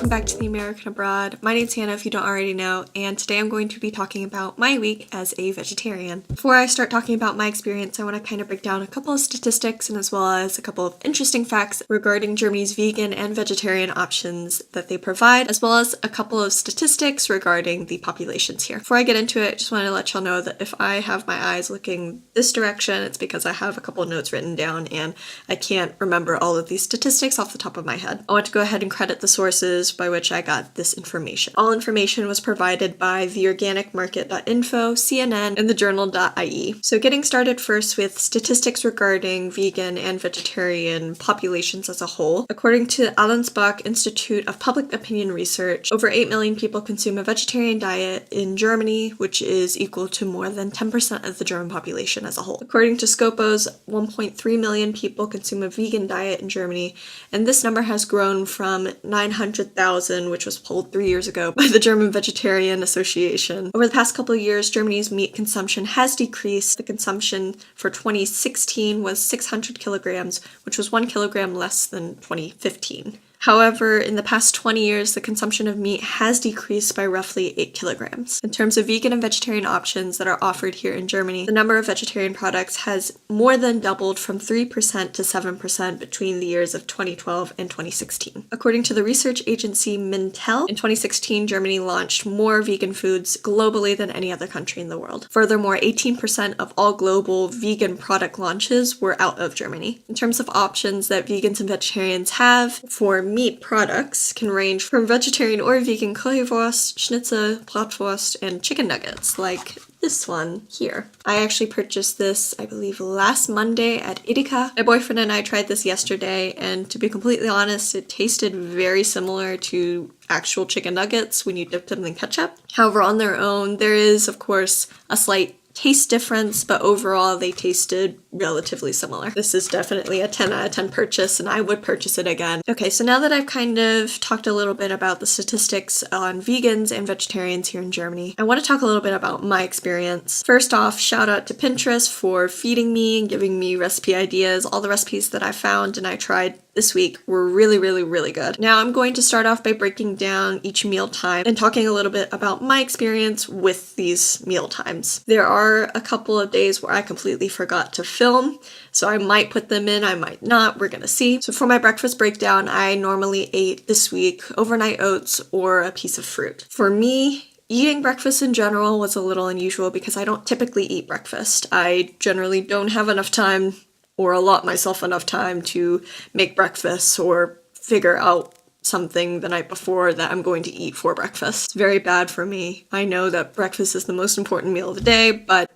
welcome back to The American Abroad. My name's Hannah if you don't already know, and today I'm going to be talking about my week as a vegetarian. Before I start talking about my experience, I want to kind of break down a couple of statistics and as well as a couple of interesting facts regarding Germany's vegan and vegetarian options that they provide, as well as a couple of statistics regarding the populations here. Before I get into it, I just want to let y'all know that if I have my eyes looking this direction, it's because I have a couple of notes written down and I can't remember all of these statistics off the top of my head. I want to go ahead and credit the sources by which I got this information. All information was provided by theorganicmarket.info, CNN, and thejournal.ie. So getting started first with statistics regarding vegan and vegetarian populations as a whole. According to Allensbach Institute of Public Opinion Research, over 8 million people consume a vegetarian diet in Germany, which is equal to more than 10% of the German population as a whole. According to Scopus, 1.3 million people consume a vegan diet in Germany, and this number has grown from 900,000, which was polled 3 years ago by the German Vegetarian Association. Over the past couple of years, Germany's meat consumption has decreased. The consumption for 2016 was 600 kilograms, which was 1 kilogram less than 2015. However, in the past 20 years, the consumption of meat has decreased by roughly 8 kilograms. In terms of vegan and vegetarian options that are offered here in Germany, the number of vegetarian products has more than doubled from 3% to 7% between the years of 2012 and 2016. According to the research agency Mintel, in 2016, Germany launched more vegan foods globally than any other country in the world. Furthermore, 18% of all global vegan product launches were out of Germany. In terms of options that vegans and vegetarians have for meat products can range from vegetarian or vegan currywurst, schnitzel, bratwurst, and chicken nuggets, like this one here. I actually purchased this, I believe, last Monday at Edeka. My boyfriend and I tried this yesterday, and to be completely honest, it tasted very similar to actual chicken nuggets when you dip them in ketchup. However, on their own, there is, of course, a slight taste difference, but overall they tasted relatively similar. This is definitely a 10 out of 10 purchase, and I would purchase it again. Okay, so now that I've kind of talked a little bit about the statistics on vegans and vegetarians here in Germany, I want to talk a little bit about my experience. First off, shout out to Pinterest for feeding me and giving me recipe ideas. All the recipes that I found and I tried this week were really good. Now I'm going to start off by breaking down each meal time and talking a little bit about my experience with these meal times. There are a couple of days where I completely forgot to film, so I might put them in, I might not, we're gonna see. So for my breakfast breakdown, I normally ate this week overnight oats or a piece of fruit. For me, eating breakfast in general was a little unusual because I don't typically eat breakfast. I generally don't have enough time or allot myself enough time to make breakfast or figure out something the night before that I'm going to eat for breakfast. It's very bad for me. I know that breakfast is the most important meal of the day, but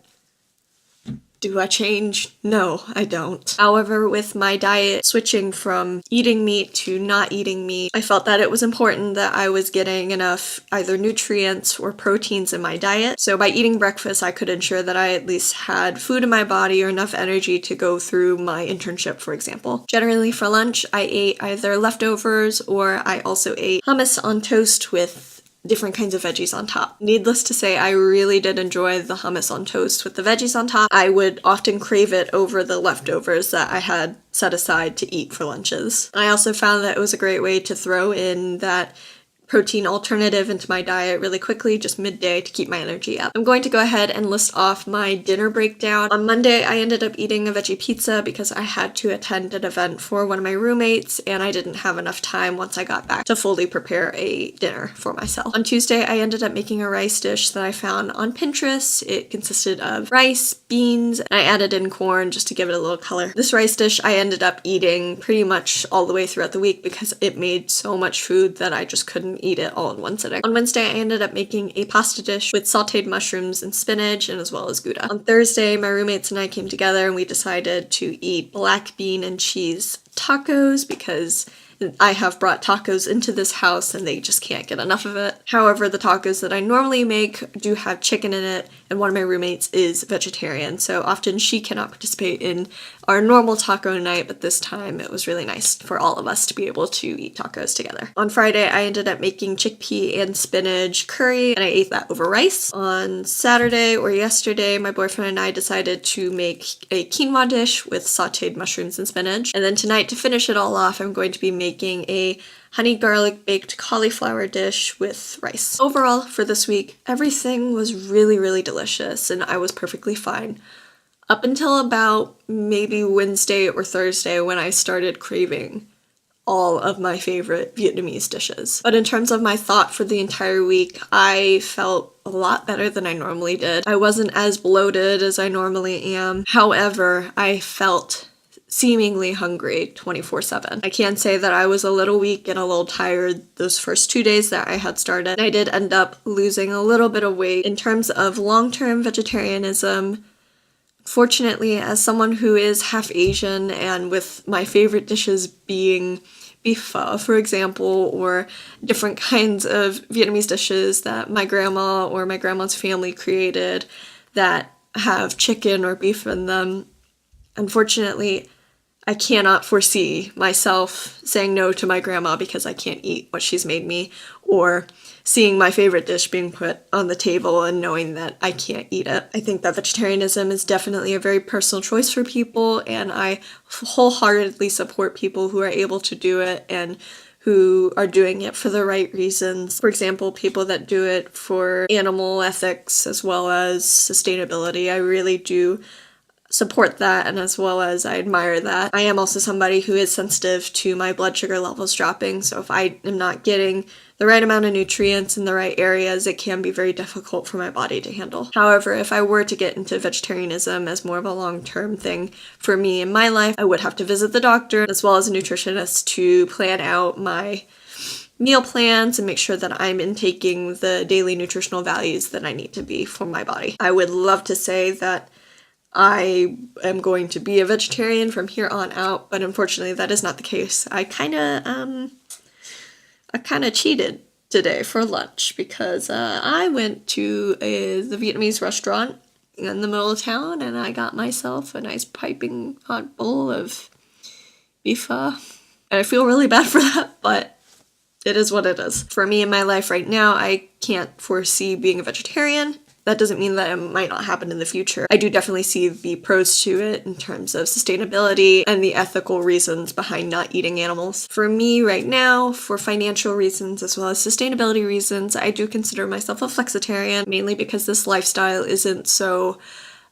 do I change? No, I don't. However, with my diet switching from eating meat to not eating meat, I felt that it was important that I was getting enough either nutrients or proteins in my diet. So by eating breakfast, I could ensure that I at least had food in my body or enough energy to go through my internship, for example. Generally for lunch, I ate either leftovers or I also ate hummus on toast with different kinds of veggies on top. Needless to say, I really did enjoy the hummus on toast with the veggies on top. I would often crave it over the leftovers that I had set aside to eat for lunches. I also found that it was a great way to throw in that protein alternative into my diet really quickly, just midday, to keep my energy up. I'm going to go ahead and list off my dinner breakdown. On Monday, I ended up eating a veggie pizza because I had to attend an event for one of my roommates, and I didn't have enough time once I got back to fully prepare a dinner for myself. On Tuesday, I ended up making a rice dish that I found on Pinterest. It consisted of rice, beans, and I added in corn just to give it a little color. This rice dish I ended up eating pretty much all the way throughout the week because it made so much food that I just couldn't eat it all in one sitting. On Wednesday, I ended up making a pasta dish with sauteed mushrooms and spinach, and as well as Gouda. On Thursday, my roommates and I came together and we decided to eat black bean and cheese tacos because I have brought tacos into this house and they just can't get enough of it. However, the tacos that I normally make do have chicken in it, and one of my roommates is vegetarian, so often she cannot participate in our normal taco night, but this time it was really nice for all of us to be able to eat tacos together. On Friday, I ended up making chickpea and spinach curry, and I ate that over rice. On Saturday or yesterday, my boyfriend and I decided to make a quinoa dish with sauteed mushrooms and spinach, and then tonight, to finish it all off, I'm going to be making a honey garlic baked cauliflower dish with rice. Overall, for this week, everything was really, really delicious and I was perfectly fine. Up until about maybe Wednesday or Thursday when I started craving all of my favorite Vietnamese dishes. But in terms of my thought for the entire week, I felt a lot better than I normally did. I wasn't as bloated as I normally am. However, I felt seemingly hungry 24/7. I can say that I was a little weak and a little tired those first 2 days that I had started. I did end up losing a little bit of weight. In terms of long-term vegetarianism, fortunately, as someone who is half Asian and with my favorite dishes being beef pho, for example, or different kinds of Vietnamese dishes that my grandma or my grandma's family created that have chicken or beef in them, unfortunately, I cannot foresee myself saying no to my grandma because I can't eat what she's made me, or seeing my favorite dish being put on the table and knowing that I can't eat it. I think that vegetarianism is definitely a very personal choice for people, and I wholeheartedly support people who are able to do it and who are doing it for the right reasons. For example, people that do it for animal ethics as well as sustainability. I really do support that, and as well as I admire that. I am also somebody who is sensitive to my blood sugar levels dropping, so if I am not getting the right amount of nutrients in the right areas, it can be very difficult for my body to handle. However, if I were to get into vegetarianism as more of a long-term thing for me in my life, I would have to visit the doctor as well as a nutritionist to plan out my meal plans and make sure that I'm intaking the daily nutritional values that I need to be for my body. I would love to say that I am going to be a vegetarian from here on out, but unfortunately that is not the case. I kind of cheated today for lunch because I went to the Vietnamese restaurant in the middle of town and I got myself a nice piping hot bowl of beef pho. And I feel really bad for that, but it is what it is. For me in my life right now, I can't foresee being a vegetarian. That doesn't mean that it might not happen in the future. I do definitely see the pros to it in terms of sustainability and the ethical reasons behind not eating animals. For me right now, for financial reasons as well as sustainability reasons, I do consider myself a flexitarian, mainly because this lifestyle isn't so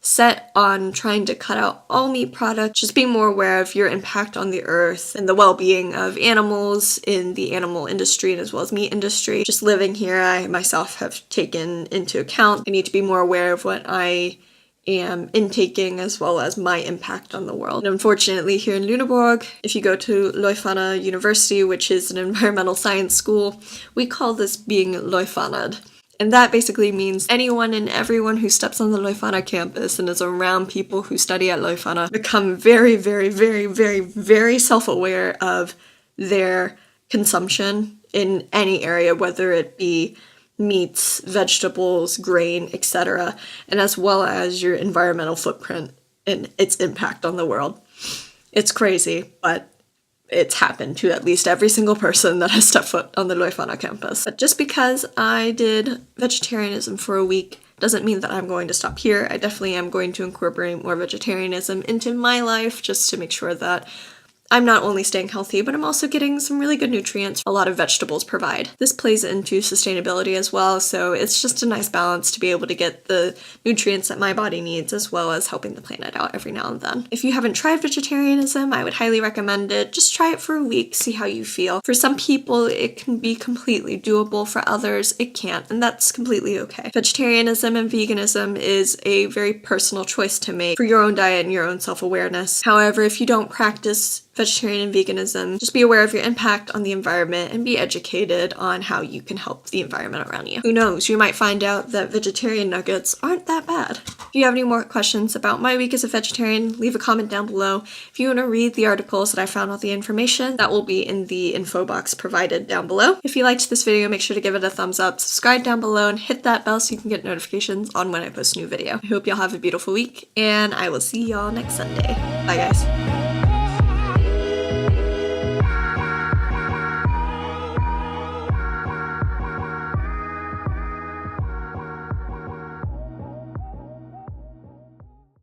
set on trying to cut out all meat products, just being more aware of your impact on the earth and the well-being of animals in the animal industry and as well as meat industry. Just living here, I myself have taken into account. I need to be more aware of what I am intaking as well as my impact on the world. And unfortunately here in Lüneburg, if you go to Leuphana University, which is an environmental science school, we call this being Leuphanaed. And that basically means anyone and everyone who steps on the Leuphana campus and is around people who study at Leuphana become very, very, very, very, very self-aware of their consumption in any area, whether it be meats, vegetables, grain, etc., and as well as your environmental footprint and its impact on the world. It's crazy, but it's happened to at least every single person that has stepped foot on the Leuphana campus. But just because I did vegetarianism for a week doesn't mean that I'm going to stop here. I definitely am going to incorporate more vegetarianism into my life just to make sure that I'm not only staying healthy, but I'm also getting some really good nutrients a lot of vegetables provide. This plays into sustainability as well, so it's just a nice balance to be able to get the nutrients that my body needs as well as helping the planet out every now and then. If you haven't tried vegetarianism, I would highly recommend it. Just try it for a week, see how you feel. For some people, it can be completely doable. For others, it can't, and that's completely okay. Vegetarianism and veganism is a very personal choice to make for your own diet and your own self-awareness. However, if you don't practice vegetarian and veganism, just be aware of your impact on the environment and be educated on how you can help the environment around you. Who knows, you might find out that vegetarian nuggets aren't that bad. If you have any more questions about my week as a vegetarian, leave a comment down below. If you want to read the articles that I found all the information, that will be in the info box provided down below. If you liked this video, make sure to give it a thumbs up, subscribe down below, and hit that bell so you can get notifications on when I post a new video. I hope y'all have a beautiful week, and I will see y'all next Sunday. Bye guys.